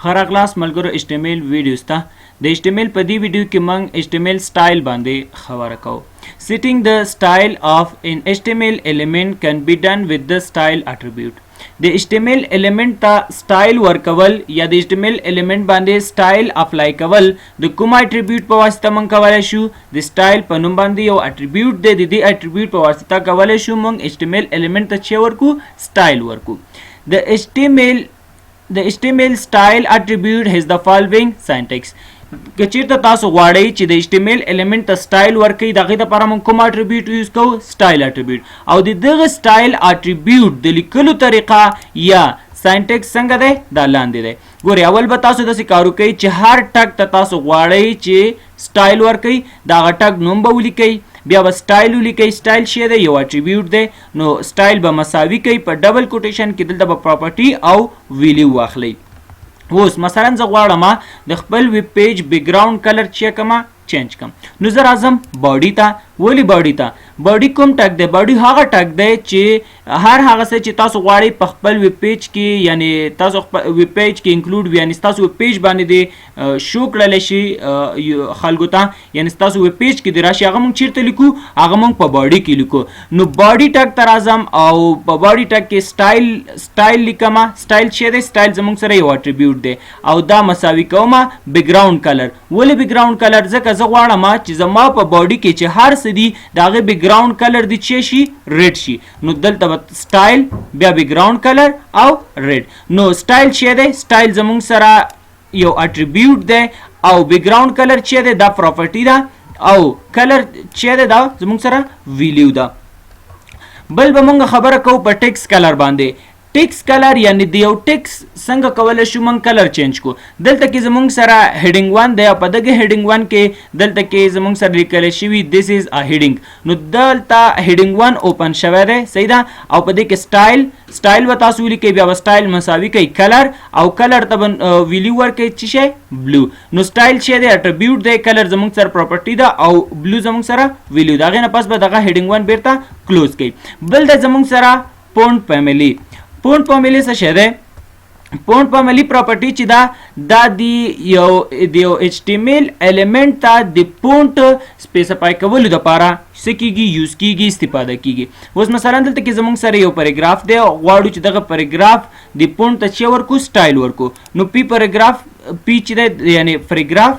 خرا کلاس ملګرو HTML ویډیوز ته د HTML په دې ویډیو کې موږ HTML سټایل باندې خبره کوو. Setting the style of an HTML element can be done with the style attribute. د HTML element ته سټایل ورکول یا د HTML element باندې سټایل اپلای کول د کوم attribute په واسطه موږ کولای شو. د سټایل په نوم باندې یو attribute دی، د دې attribute په واسطه کولای شو موږ HTML element ته چې ورکو سټایل ورکو. The HTML style attribute has the following syntax. که چیرته تاسو غواړئ چې د HTML element ته سټایل ورکړئ د هغې دپاره موږ کوم attribute یوز کوو؟ سټایل attribute. او د دغه سټایل attribute د لیکلو طریقه یا ساینټکس څنګه دی؟ دا لاندې دی. ګورئ اول به تاسو داسې کار وکئ چې هر ټک ته تاسو غواړئ چې سټایل ورکئ د هغه ټک نوم به ولیکئ، بیا به سټایل ولیکئ. سټایل شی دی؟ یو اټریبیوټ دی. نو سټایل به مساوي کوئ په ډبل کوټیشن کې، دلته به پراپرټي او ویلیو واخلئ. اوس مثلا زه غواړم د خپل ویب پیج بیک ګراوند کلر چې کما چینج کم. نو زه راځم باډي ته. ولی باډي ته؟ باډي کوم ټک دی؟ باډي هغه ټک دی چې هر هغه څه چې تاسو غواړئ په خپل ویب پیج کې، یعنی تاسو خپل ویب پیج کې انکلوډ وي، یعنی تاسو ویب پیج باندې دی شو کړلی شي خلکو ته، یعنی تاسو ویب پیج کې دی راشي، هغه موږ چیرته لیکو؟ هغه موږ په باډي کې لیکو. نو باډي ټک ته راځم او په باډي ټک کې سټایل لیکم. سټایل چې دی؟ سټایل زموږ سره یو اټریبیوټ دی او دا مساوي کوم بیک ګراوند کلر. ولې بیک ګراوند کلر؟ ځکه زه غواړم چې زما په باډي کې چې هر څه دي د هغې بیک ګراوند کلر دی چې شي ریډ شي. نو دلته به سټایل بیا بیک ګراوند کلر او ریډ. نو سټایل چې دی؟ سټایل زموږ سره یو اټریبیوټ دی او بیک ګراوند کلر چې دی دا پراپرټي ده او کلر چې دی دا زموږ سره ویلیو ده. بل به موږ خبره کوو په ټیکس کلر باندې. ټیکس کلر یعنی د یو ټیکس څنګه کولی شو موږ کلر چینج کو. دلته کې زموږ سره هیډینګ 1 دی او په دغه هیډینګ 1 کې دلته کې زموږ سره لیکلی شوي this is a heading. نو دلته هیډینګ 1 اوپن شوی دی، صحیح ده. او په دې کې سټایل به تاسو ولیکئ، بیا به سټایل مساوي کوي کلر او کلر ته به ویلیو ورکوي چې شی بلو. نو سټایل چې دی اټریبیوټ دی، کلر زموږ سره پراپرټي ده او بلو زموږ سره ویلیو ده. هغې نه پس به دغه هیډینګ 1 بیرته کلوز کوي. بل د زموږ سره پونټ فیملی. پونټ فیملی څه شی دی؟ پونټ فیملی پراپرټي چې دا د یو HTML element ته د پونټ سپیسیفای کولو دپاره څه کیږي؟ یوز کیږي، استفاده کیږي. اوس مثلا دلته کې زموږ سره یو پیراګراف دی، غواړو چې دغه پیراګراف د پونټ ته چې ورکو سټایل ورکو. نو پی پیراګراف پی چې دی یعنی پیراګراف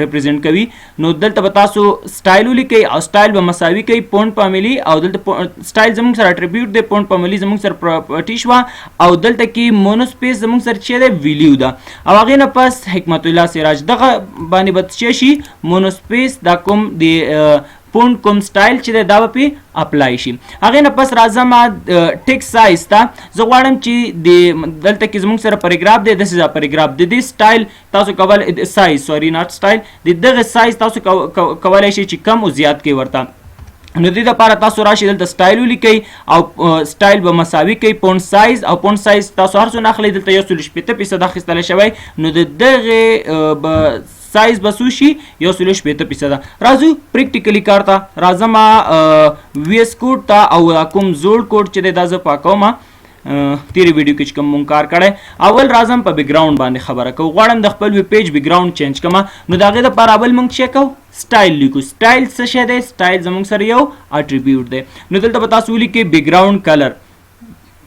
ریپرزینټ کوي. نو دلته به تاسو سټایل ولیکئ او سټایل به مساوي کوي پونټ فیملی او دلته سټایل زموږ سره اټریبیوټ دی، پونټ فیملی زموږ سره پراپرټي شوه او دلته کې مونو سپیس زموږ سره چې دی ویلیو ده. او هغې نه پس حکمت الله سراج دغه باندې به څه شي؟ مونو سپیس دا کوم د پونټ کوم سټایل چې دی دا به پې اپلای شي. هغې نه پس راځم ټیکس سایز ته. زه غواړم چې دلته کې زموږ سره پیراګراف دی، دس از ا پیراګراف. د دې سټایل تاسو کولی سایز سوري ناټ سټایل د دغه سایز تاسو کولی شئ چې کم او زیات کړئ ورته. نو دې دپاره تاسو راشئ دلته سټایل ولیکئ او سټایل به مساوي کوي پونټ سایز او پونټ سایز تاسو هر څونه اخلئ. دلته 1.8% اخیستلی شوی. نو د دغې سایز به څو شي؟ 1.8%. راځو پریکټیکلی کار ته. راځم ویس کوډ ته او کوم زوړ کوډ چې دی دا زه پاکوم تیرې ویډیو کې چې کوم مونږ کار کړی. اول راځم په بیک ګراوند باندې خبره کوو. غواړم د خپل ویب پیج بیک ګراوند چینج کړم. نو د هغې دپاره اول مونږ څه کوو؟ سټایل لیکو. سټایل څه شی دی؟ سټایل زموږ سره یو اټریبیوټ دی. نو دلته به تاسو ولیکئ بیک ګراوند کلر.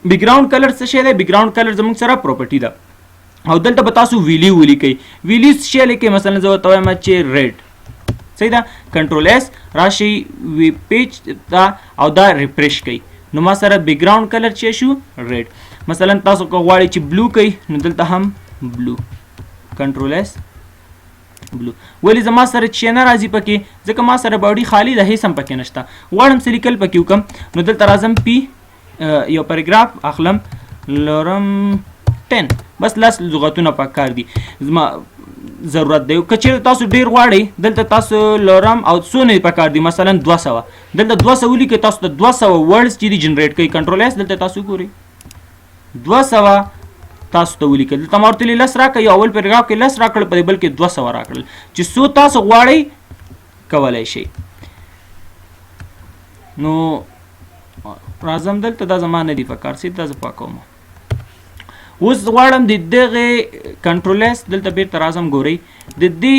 بیک ګراوند کلر څه شی دی؟ بیک ګراوند کلر زموږ سره پراپرټي ده. او دلته به تاسو ویلیو ولیکئ. ویلیو څه شی لیکئ؟ مثلا زه ورته وایم چې ریډ، صحیح ده. کنټرول اس راشئ ویب پیج ته او دا ریفریش کئ. نو ما سره بیک ګراوند کلر چې شو؟ ریډ. مثلا تاسو که غواړئ چې بلو کئ نو دلته هم بلو. کنټرول اس بلو. ولې زما سره چې نه راځي پکې؟ ځکه ما سره باډي خالی ده، هیڅ هم پکې نشته. غواړم څه لیکل پکې وکړم. نو دلته راځم پی یو پیراګراف اخلم، لورم 10 بس لس لغتونه پکار دي زما ضرورت دی. که چیرې تاسو ډیر غواړئ دلته تاسو لورم او څونه پکار دي، مثلا 200. دلته 200 ولیکئ. تاسو ته 200 ورډز چې دي جنریټ کوي. کنټرول اس دلته تاسو ګورئ 200 تاسو ته ولیکل. دلته ما ورته ویلي 10 راکړئ. یو اول پیراګراف کې 10 راکړل، په دې بل کې 200 راکړل. چې څو تاسو غواړئ کولی شئ. نو راځم دلته دا زما نه دي پکار، سیده زه پاکوم. اوس غواړم د دغه کنټرول اس دلته بیرته راځم ګورئ د دې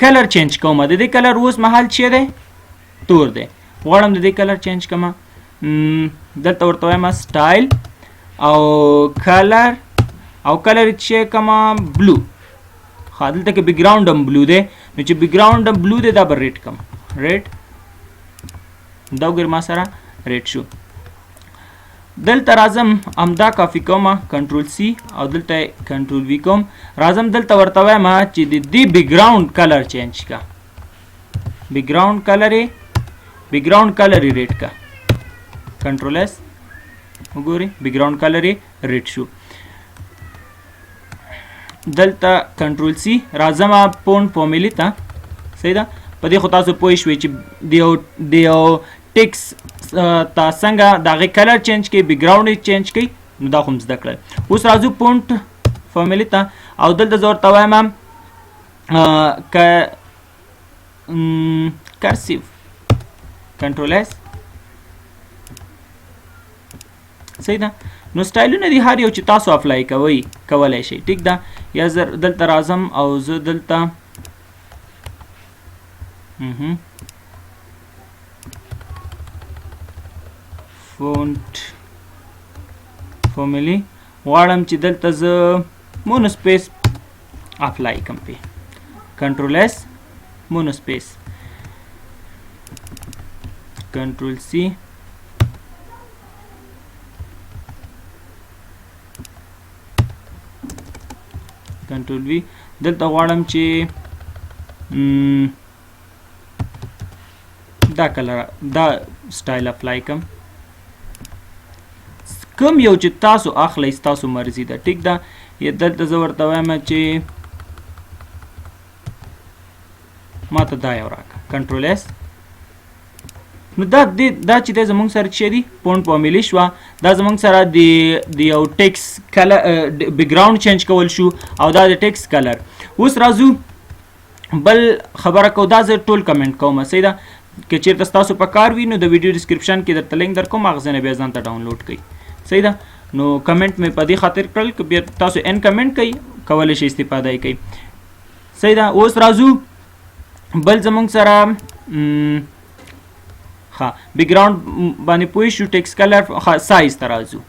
کلر چینج کوم د دې کلر اوس مهال چی دی تور دی غواړم د دې کلر چینج کوم دلته ورته وایم سټایل او کلر چې کوم بلو خا دلته کې بیک ګراوند هم بلو دی نو چې بیک ګراوند هم بلو دی دا به ریډ کوم ریډ دا وګورئ ما سره ریډ شو دلته راځم همدا کافي کوم کنټرول سی او دلته کنټرول وی کوم راځم دلته ورته وایم چې د دې بیک ګراوند کلر چینج کا بیک ګراوند کلر ریډ کا کنټرول اس وګورئ بیک ګراوند کلر ریډ شو دلته کنټرول سی راځم پونټ فارمولې ته صحیح ده په دې خو تاسو پوه شوئ چې د یو ټیکس تا څنګه د هغې کلر چینج کوي بیک ګراوند یې چینج کوي نو دا خو م زده کړل اوس راځو پونټ فارمولې ته او دلته زه ورته وایم کرسیو کنټرول اس صحیح ده نو سټایلونه دي هر یو چې تاسو اپلای کولی شئ ټیک ده یا زه دلته راځم او زه دلته فونټ فارمولې غواړم چې دلته زه مونو سپیس اپلای کوم پې کنټرول اس مونو سپیس کنټرول سی کنټرول وی دلته غواړم چې دا کلر دا سټایل اپلای کوم کوم یو چې تاسو اخلئ ستاسو مرضي ده ټیک ده یا دلته زه ورته وایم چې ماته دا یو راکړه کنټرول اس نو دا چې دی زموږ سره څه دي پونټ فارمولې شوه دا زموږ سره د یو ټیکس کلر بیک ګراوند چینج کول شو او دا د ټیکس کلر اوس راځو بل خبره کو دا زه ټول کمنټ کوم صحیح ده که چیرته ستاسو په کار وي نو د ویډیو ډسکرپشن کې درته لینک درکوم هغه ځای نه بیا ځان ته ډاونلوډ کړئ صحیح ده نو کمنټ مې په دې خاطر کړل که بیا تاسو ان کمنټ کوئ کولی شئ استفاده یې کوئ صحیح ده اوس راځو بل زموږ سره ها بیک ګراوند باندې پوه شو ټیکس کلر سایز ته راځو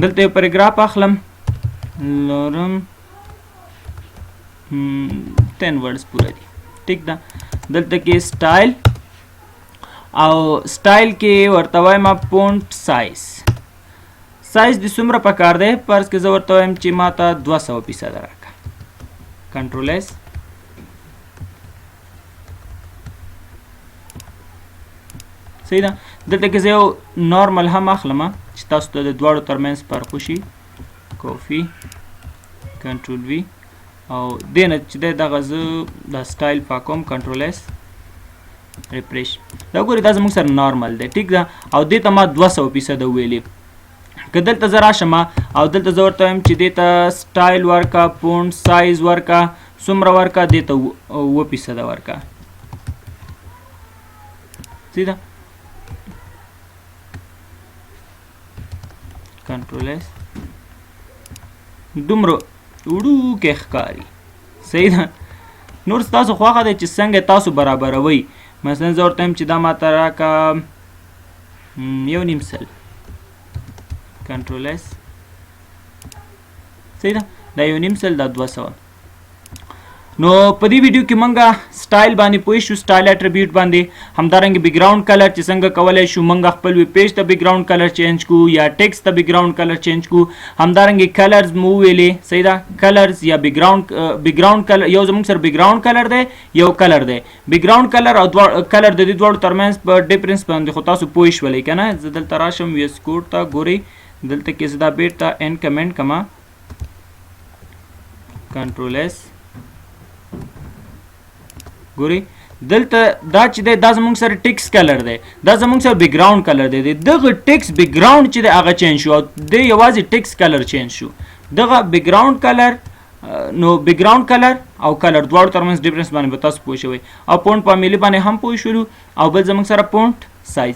دلته یو پیراګراف اخلم لرم 10 ورډز پوره دي ټیک ده دلته کې سټایل او سټایل کې ورته وایم فونټ سایز د څومره پکار دی فرض کې زه ورته وایم چې ماته 200% راکړه کنټرول اس صحیح ده دلته کې زه یو نارمل هم اخلم چې تاسو ته د دواړو ترمنځ فرق وشي کافي کنټرول وی او دې نه چې دی دغه زه دا سټایل پاکوم کنټرول اس ریفریش دا ګورئ دا زموږ سره نارمل دی ټیک ده او دې ته ما 200% ویلې که دلته زه راشم او دلته زه ورته وایم چې دې ته سټایل ورکه فونټ سایز ورکه څومره ورکه دې ته 2% ورکه صحیح ده کنټرول اس دومره وړوکی ښکاري صحیح ده نور ستاسو خوښه دی چې څنګه تاسو برابروئ مثلا زه ورته یم چې دا ماته راکړه 1.5 سل کنټرول اس صحیح ده دا 1.5 سل دا 200 نو په دې ویډیو کې مونږه سټایل باندې پوه شو سټایل اټریبیوټ باندې همدارنګه بیک ګراوند کلر چې څنګه کولی شو مونږ خپل ویب پیج ته بیک ګراوند کلر چینج کو یا ټیکس ته بیک ګراوند کلر چینج کو همدارنګه کلرز مو ویلې صحیح ده کلرز یا بیک ګراوند کلر یو زموږ سره بیک ګراوند کلر دی یو کلر دی بیک ګراوند کلر او کلر د دې دواړو ترمنځ په ډیفرنس باندې خو تاسو پوه شولئ که نه زه دلته راشم ویس کوډ ته ګورئ دلته کې زه دا بیرته ان کمنټ کما کنټرول اس ګورئ دلته دا چې دی دا زموږ سره ټیکس کلر دی دا زموږ سره بیک ګراوند کلر دی دغه ټیکس بیک ګراوند چې دی هغه چینج شو او د یوازې ټیکس کلر چینج شو دغه بیک ګراوند کلر نو بیک ګراوند کلر او کلر دواړو ترمنځ ډیفرنس باندې به تاسو پوه شوئ او فونټ فارمولې باندې هم پوه شولو او بل زموږ سره فونټ سایز